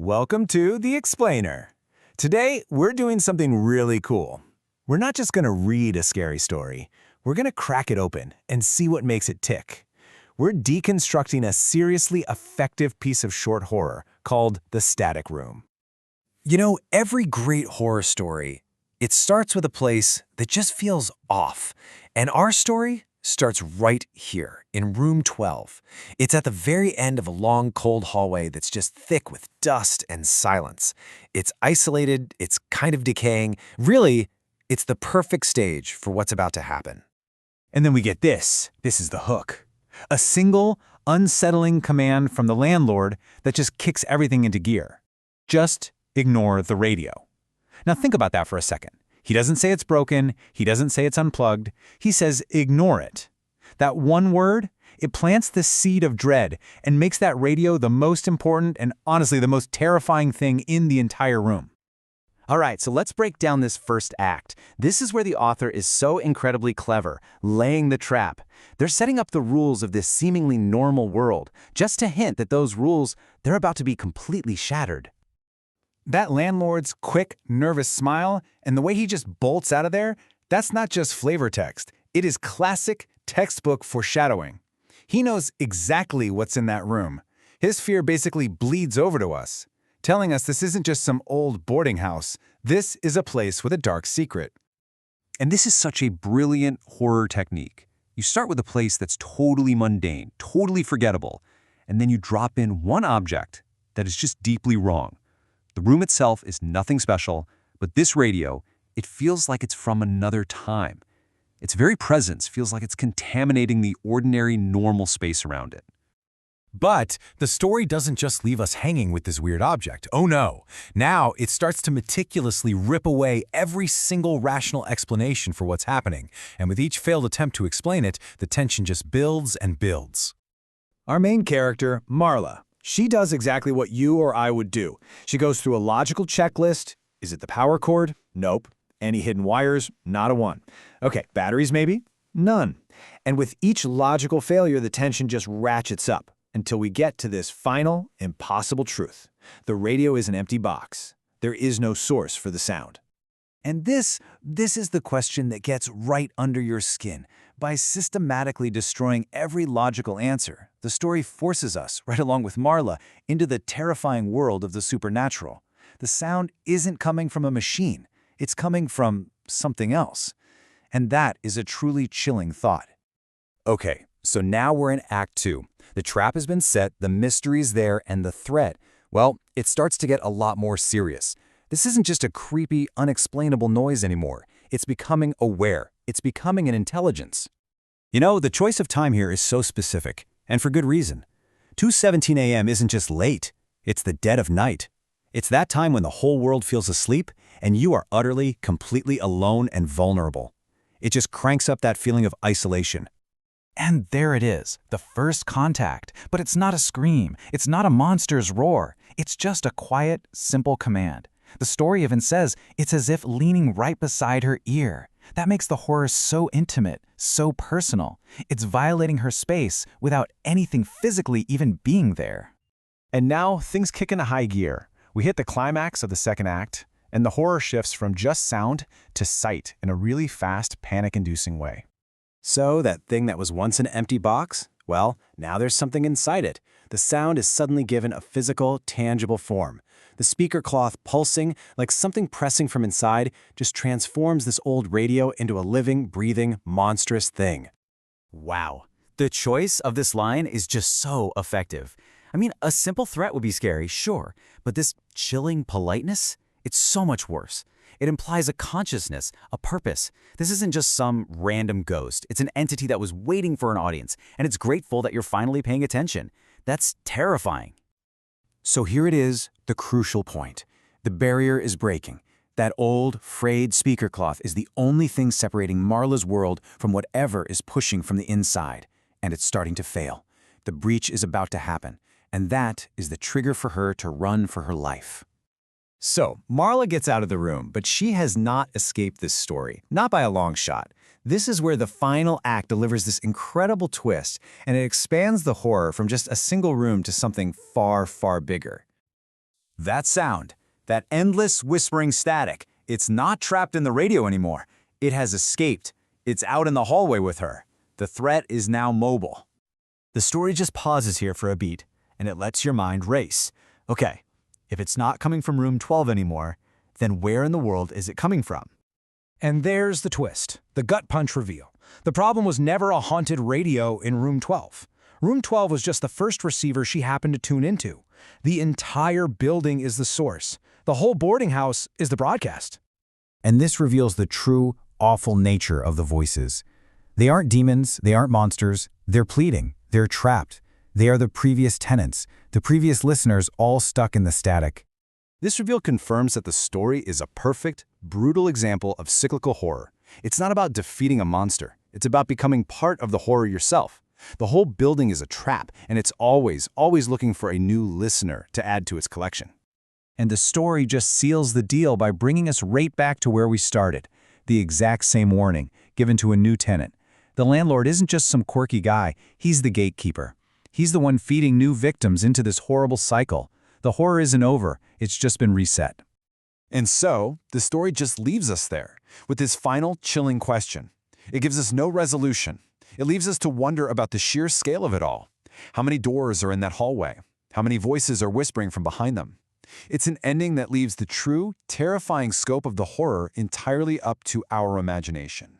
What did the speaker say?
Welcome to The Explainer. Today, we're doing something really cool. We're not just going to read a scary story. We're going to crack it open and see what makes it tick. We're deconstructing a seriously effective piece of short horror called The Static Room. You know, every great horror story, it starts with a place that just feels off. And our story starts right here, in room 12. It's at the very end of a long, cold hallway that's just thick with dust and silence. It's isolated, it's kind of decaying. Really, it's the perfect stage for what's about to happen. And then we get this. This is the hook. A single, unsettling command from the landlord that just kicks everything into gear. Just ignore the radio. Now think about that for a second. He doesn't say it's broken. He doesn't say it's unplugged. He says ignore it. That one word, it plants the seed of dread and makes that radio the most important and honestly the most terrifying thing in the entire room. All right, so let's break down this first act. This is where the author is so incredibly clever, laying the trap. They're setting up the rules of this seemingly normal world, just to hint that those rules, they're about to be completely shattered. That landlord's quick, nervous smile and the way he just bolts out of there, that's not just flavor text. It is classic textbook foreshadowing. He knows exactly what's in that room. His fear basically bleeds over to us, telling us this isn't just some old boarding house. This is a place with a dark secret. And this is such a brilliant horror technique. You start with a place that's totally mundane, totally forgettable, and then you drop in one object that is just deeply wrong. The room itself is nothing special, but this radio, it feels like it's from another time. Its very presence feels like it's contaminating the ordinary, normal space around it. But the story doesn't just leave us hanging with this weird object. Oh no. Now it starts to meticulously rip away every single rational explanation for what's happening. And with each failed attempt to explain it, the tension just builds and builds. Our main character, Marla. She does exactly what you or I would do. She goes through a logical checklist. Is it the power cord? Nope. Any hidden wires? Not a one. Okay, batteries maybe? None. And with each logical failure, the tension just ratchets up until we get to this final, impossible truth. The radio is an empty box. There is no source for the sound. And this is the question that gets right under your skin. By systematically destroying every logical answer, the story forces us, right along with Marla, into the terrifying world of the supernatural. The sound isn't coming from a machine. It's coming from something else. And that is a truly chilling thought. Okay, so now we're in Act 2. The trap has been set, the mystery's there, and the threat, well, it starts to get a lot more serious. This isn't just a creepy, unexplainable noise anymore. It's becoming aware. It's becoming an intelligence. You know, the choice of time here is so specific, and for good reason. 2:17 a.m. isn't just late. It's the dead of night. It's that time when the whole world feels asleep, and you are utterly, completely alone and vulnerable. It just cranks up that feeling of isolation. And there it is, the first contact. But it's not a scream. It's not a monster's roar. It's just a quiet, simple command. The story even says it's as if leaning right beside her ear. That makes the horror so intimate, so personal. It's violating her space without anything physically even being there. And now things kick into high gear. We hit the climax of the second act, and the horror shifts from just sound to sight in a really fast, panic-inducing way. So that thing that was once an empty box, well, now there's something inside it. The sound is suddenly given a physical, tangible form. The speaker cloth pulsing, like something pressing from inside, just transforms this old radio into a living, breathing, monstrous thing. Wow. The choice of this line is just so effective. I mean, a simple threat would be scary, sure, but this chilling politeness, it's so much worse. It implies a consciousness, a purpose. This isn't just some random ghost. It's an entity that was waiting for an audience, and it's grateful that you're finally paying attention. That's terrifying. So here it is, the crucial point. The barrier is breaking. That old, frayed speaker cloth is the only thing separating Marla's world from whatever is pushing from the inside, and it's starting to fail. The breach is about to happen, and that is the trigger for her to run for her life. So, Marla gets out of the room, but she has not escaped this story, not by a long shot. This is where the final act delivers this incredible twist, and it expands the horror from just a single room to something far, far bigger. That sound, that endless whispering static, it's not trapped in the radio anymore. It has escaped. It's out in the hallway with her. The threat is now mobile. The story just pauses here for a beat, and it lets your mind race. Okay, if it's not coming from room 12 anymore, then where in the world is it coming from? And there's the twist, the gut punch reveal. The problem was never a haunted radio in room 12. Room 12 was just the first receiver she happened to tune into. The entire building is the source. The whole boarding house is the broadcast. And this reveals the true, awful nature of the voices. They aren't demons, they aren't monsters, they're pleading, they're trapped. They are the previous tenants, the previous listeners all stuck in the static. This reveal confirms that the story is a perfect, brutal example of cyclical horror. It's not about defeating a monster. It's about becoming part of the horror yourself. The whole building is a trap, and it's always looking for a new listener to add to its collection. And the story just seals the deal by bringing us right back to where we started. The exact same warning, given to a new tenant. The landlord isn't just some quirky guy, he's the gatekeeper. He's the one feeding new victims into this horrible cycle. The horror isn't over, it's just been reset. And so, the story just leaves us there, with this final, chilling question. It gives us no resolution. It leaves us to wonder about the sheer scale of it all. How many doors are in that hallway? How many voices are whispering from behind them? It's an ending that leaves the true, terrifying scope of the horror entirely up to our imagination.